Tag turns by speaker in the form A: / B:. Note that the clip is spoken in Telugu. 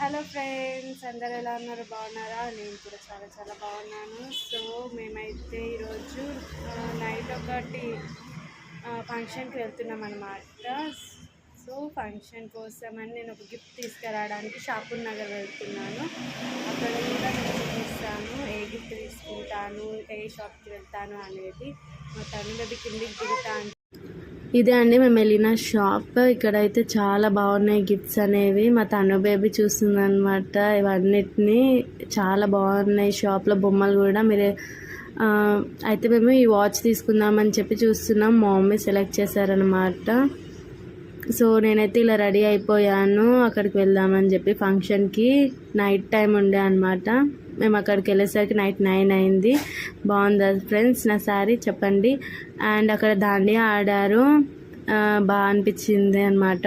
A: హలో ఫ్రెండ్స్, అందరు ఎలా ఉన్నారు? బాగున్నారా? నేను కూడా చాలా చాలా బాగున్నాను. సో మేమైతే ఈరోజు నైట్ ఒకటి ఫంక్షన్కి వెళ్తున్నాం అనమాట. సో ఫంక్షన్ కోసమని నేను ఒక గిఫ్ట్ తీసుకురావడానికి షాపూర్ నగర్ వెళ్తున్నాను. అక్కడ కూడా నేను చూపిస్తాను ఏ గిఫ్ట్ తీసుకుంటాను, ఏ షాప్కి వెళ్తాను అనేది. మా తను కిందికి దిగుతాను. ఇదే అండి మేము వెళ్ళిన షాప్. ఇక్కడైతే చాలా బాగున్నాయి గిఫ్ట్స్ అనేవి. మా తను బేబీ చూస్తుందన్నమాట. ఇవన్నిటిని చాలా బాగున్నాయి షాప్లో బొమ్మలు కూడా. మీరు అయితే మేము ఈ వాచ్ తీసుకుందామని చెప్పి చూస్తున్నాం. మా మమ్మీ సెలెక్ట్ చేశారనమాట. సో నేనైతే ఇలా రెడీ అయిపోయాను అక్కడికి వెళ్దామని చెప్పి. ఫంక్షన్కి నైట్ టైం ఉండే అనమాట. మేము అక్కడికి వెళ్ళేసరికి నైట్ 9 అయింది. బాగుంది ఫ్రెండ్స్ నా శారీ, చెప్పండి. అండ్ అక్కడ దాండియా ఆడారు, బాగా అనిపించింది అనమాట.